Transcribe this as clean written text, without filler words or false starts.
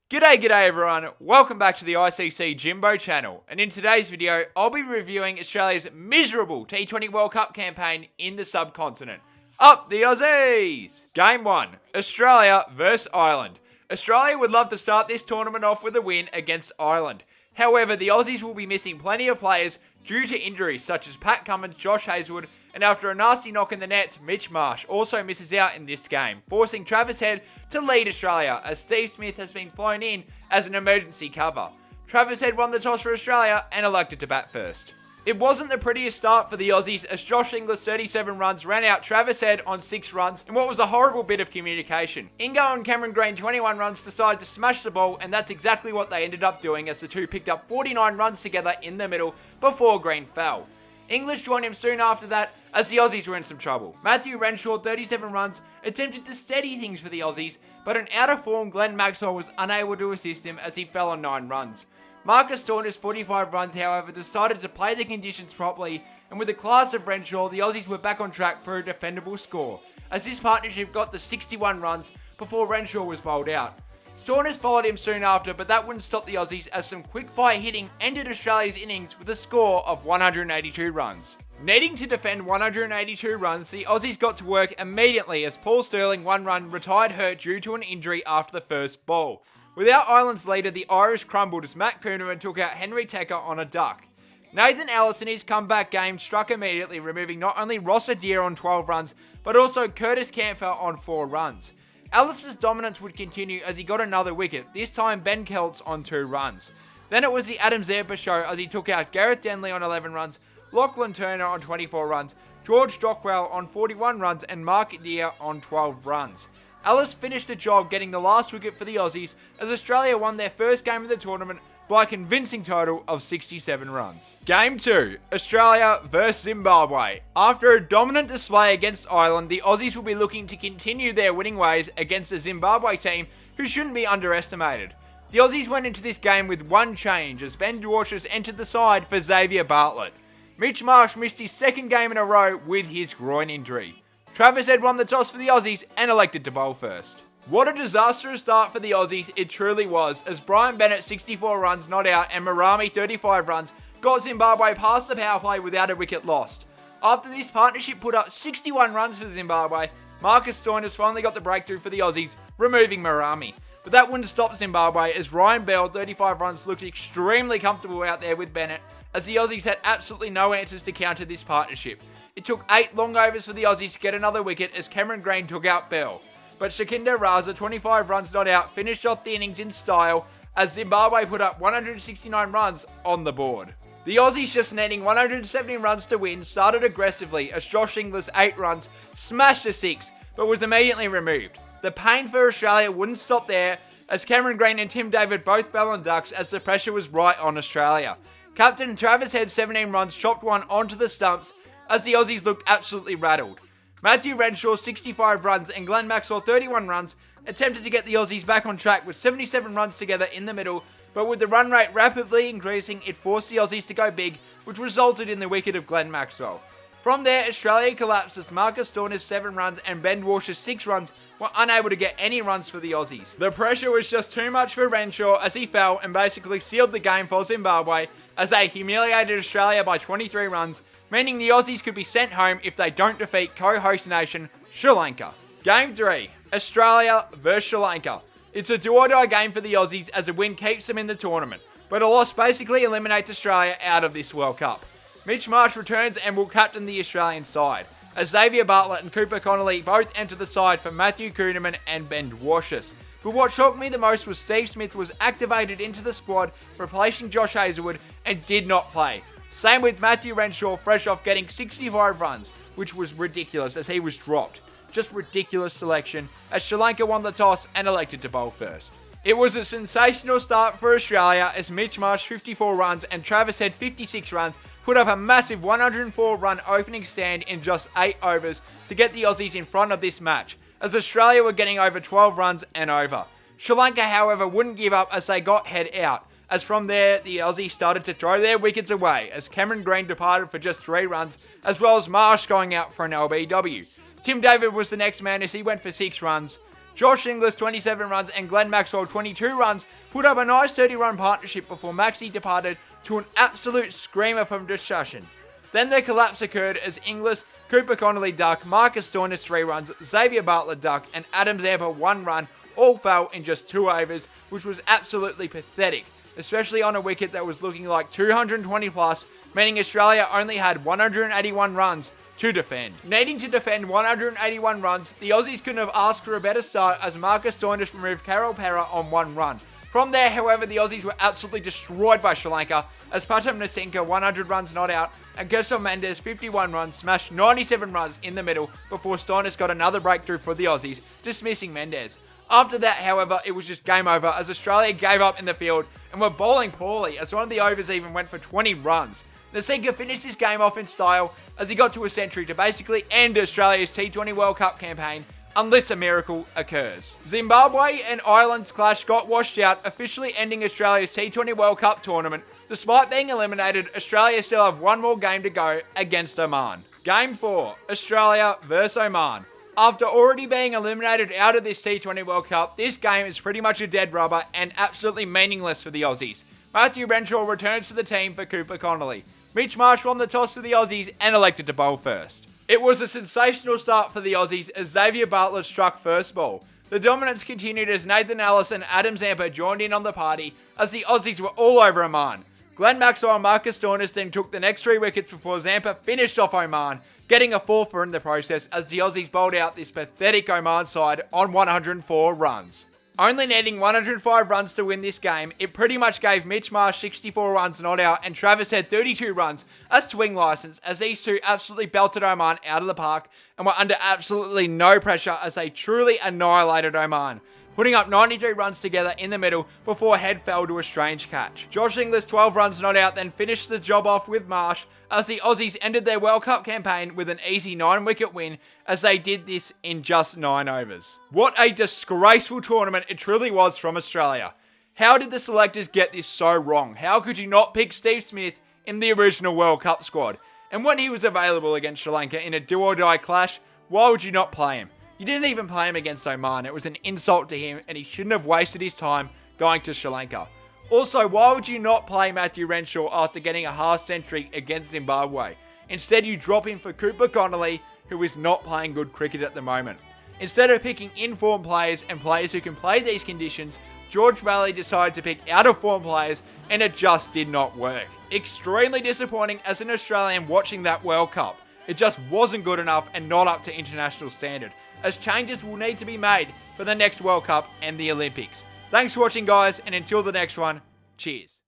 G'day everyone, welcome back to the ICC Jimbo channel, and in today's video I'll be reviewing Australia's miserable T20 World Cup campaign in the subcontinent. Up the Aussies! Game 1, Australia vs Ireland. Australia would love to start this tournament off with a win against Ireland. However, the Aussies will be missing plenty of players due to injuries such as Pat Cummins, Josh Hazlewood, and after a nasty knock in the net, Mitch Marsh also misses out in this game, forcing Travis Head to lead Australia as Steve Smith has been flown in as an emergency cover. Travis Head won the toss for Australia and elected to bat first. It wasn't the prettiest start for the Aussies as Josh Inglis 37 runs ran out Travis Head on 6 runs in what was a horrible bit of communication. Ingo and Cameron Green 21 runs decided to smash the ball, and that's exactly what they ended up doing as the two picked up 49 runs together in the middle before Green fell. English joined him soon after that as the Aussies were in some trouble. Matthew Renshaw, 37 runs, attempted to steady things for the Aussies, but an out-of-form Glenn Maxwell was unable to assist him as he fell on 9 runs. Marcus Saunders, 45 runs, however, decided to play the conditions properly, and with the class of Renshaw, the Aussies were back on track for a defendable score, as this partnership got to 61 runs before Renshaw was bowled out. Saunders followed him soon after, but that wouldn't stop the Aussies as some quick-fire hitting ended Australia's innings with a score of 182 runs. Needing to defend 182 runs, the Aussies got to work immediately as Paul Stirling, 1 run, retired hurt due to an injury after the first ball. Without Ireland's leader, the Irish crumbled as Matt Kuhneman took out Henry Tecker on a duck. Nathan Ellis in his comeback game struck immediately, removing not only Ross Adair on 12 runs, but also Curtis Campbell on 4 runs. Ellis' dominance would continue as he got another wicket, this time Ben Keltz on 2 runs. Then it was the Adam Zampa show as he took out Gareth Denley on 11 runs, Lachlan Turner on 24 runs, George Dockwell on 41 runs, and Mark Adair on 12 runs. Ellis finished the job getting the last wicket for the Aussies as Australia won their first game of the tournament by a convincing total of 67 runs. Game 2, Australia vs Zimbabwe. After a dominant display against Ireland, the Aussies will be looking to continue their winning ways against the Zimbabwe team, who shouldn't be underestimated. The Aussies went into this game with one change as Ben Dwarshuis entered the side for Xavier Bartlett. Mitch Marsh missed his second game in a row with his groin injury. Travis Head won the toss for the Aussies and elected to bowl first. What a disastrous start for the Aussies it truly was, as Brian Bennett 64 runs not out and Marami 35 runs got Zimbabwe past the power play without a wicket lost. After this partnership put up 61 runs for Zimbabwe, Marcus Saunders finally got the breakthrough for the Aussies, removing Marami. But that wouldn't stop Zimbabwe as Ryan Bell 35 runs looked extremely comfortable out there with Bennett, as the Aussies had absolutely no answers to counter this partnership. It took 8 long overs for the Aussies to get another wicket as Cameron Green took out Bell. But Shakinder Raza, 25 runs not out, finished off the innings in style as Zimbabwe put up 169 runs on the board. The Aussies, just needing 170 runs to win, started aggressively as Josh Inglis 8 runs smashed a 6 but was immediately removed. The pain for Australia wouldn't stop there as Cameron Green and Tim David both fell on ducks as the pressure was right on Australia. Captain Travis Head 17 runs chopped one onto the stumps as the Aussies looked absolutely rattled. Matthew Renshaw 65 runs and Glenn Maxwell 31 runs attempted to get the Aussies back on track with 77 runs together in the middle, but with the run rate rapidly increasing, it forced the Aussies to go big, which resulted in the wicket of Glenn Maxwell. From there, Australia collapsed as Marcus Saunders 7 runs and Ben Dwarshuis 6 runs were unable to get any runs for the Aussies. The pressure was just too much for Renshaw as he fell and basically sealed the game for Zimbabwe as they humiliated Australia by 23 runs, meaning the Aussies could be sent home if they don't defeat co-host nation Sri Lanka. Game 3, Australia vs Sri Lanka. It's a do-or-die game for the Aussies as a win keeps them in the tournament, but a loss basically eliminates Australia out of this World Cup. Mitch Marsh returns and will captain the Australian side, as Xavier Bartlett and Cooper Connolly both enter the side for Matthew Kuhneman and Ben Dwarshuis. But what shocked me the most was Steve Smith was activated into the squad, replacing Josh Hazlewood, and did not play. Same with Matthew Renshaw, fresh off getting 65 runs, which was ridiculous as he was dropped. Just ridiculous selection, as Sri Lanka won the toss and elected to bowl first. It was a sensational start for Australia as Mitch Marsh 54 runs and Travis Head 56 runs put up a massive 104 run opening stand in just 8 overs to get the Aussies in front of this match, as Australia were getting over 12 runs and over. Sri Lanka, however, wouldn't give up as they got Head out, as from there, the Aussies started to throw their wickets away as Cameron Green departed for just 3 runs, as well as Marsh going out for an LBW. Tim David was the next man as he went for 6 runs. Josh Inglis 27 runs and Glenn Maxwell 22 runs put up a nice 30-run partnership before Maxey departed to an absolute screamer from discussion. Then the collapse occurred as Inglis, Cooper Connolly duck, Marcus Stoinis 3 runs, Xavier Bartlett duck and Adam Zampa 1 run all fell in just 2 overs, which was absolutely pathetic, especially on a wicket that was looking like 220 plus, meaning Australia only had 181 runs to defend. Needing to defend 181 runs, the Aussies couldn't have asked for a better start as Marcus Stoinis removed Carol Pera on 1 run. From there, however, the Aussies were absolutely destroyed by Sri Lanka as Patam Nasinka 100 runs not out and Gerson Mendes 51 runs smashed 97 runs in the middle before Stoinis got another breakthrough for the Aussies, dismissing Mendes. After that, however, it was just game over as Australia gave up in the field and were bowling poorly as one of the overs even went for 20 runs. Nasinka finished this game off in style as he got to a century to basically end Australia's T20 World Cup campaign unless a miracle occurs. Zimbabwe and Ireland's clash got washed out, officially ending Australia's T20 World Cup tournament. Despite being eliminated, Australia still have 1 more game to go against Oman. Game 4, Australia vs Oman. After already being eliminated out of this T20 World Cup, this game is pretty much a dead rubber and absolutely meaningless for the Aussies. Matthew Renshaw returns to the team for Cooper Connolly. Mitch Marsh won the toss for the Aussies and elected to bowl first. It was a sensational start for the Aussies as Xavier Bartlett struck first ball. The dominance continued as Nathan Ellis and Adam Zampa joined in on the party as the Aussies were all over Oman. Glenn Maxwell and Marcus Stoinis then took the next 3 wickets before Zampa finished off Oman, getting a 4-for in the process as the Aussies bowled out this pathetic Oman side on 104 runs. Only needing 105 runs to win this game, it pretty much gave Mitch Marsh 64 runs not out and Travis Head 32 runs as swing license as these two absolutely belted Oman out of the park and were under absolutely no pressure as they truly annihilated Oman, putting up 93 runs together in the middle before Head fell to a strange catch. Josh Inglis 12 runs not out then finished the job off with Marsh as the Aussies ended their World Cup campaign with an easy 9-wicket win as they did this in just 9 overs. What a disgraceful tournament it truly was from Australia. How did the selectors get this so wrong? How could you not pick Steve Smith in the original World Cup squad? And when he was available against Sri Lanka in a do-or-die clash, why would you not play him? You didn't even play him against Oman. It was an insult to him and he shouldn't have wasted his time going to Sri Lanka. Also, why would you not play Matthew Renshaw after getting a half century against Zimbabwe? Instead, you drop him for Cooper Connolly, who is not playing good cricket at the moment. Instead of picking in-form players and players who can play these conditions, George Bailey decided to pick out-of-form players and it just did not work. Extremely disappointing as an Australian watching that World Cup. It just wasn't good enough and not up to international standard, as changes will need to be made for the next World Cup and the Olympics. Thanks for watching, guys, and until the next one, cheers.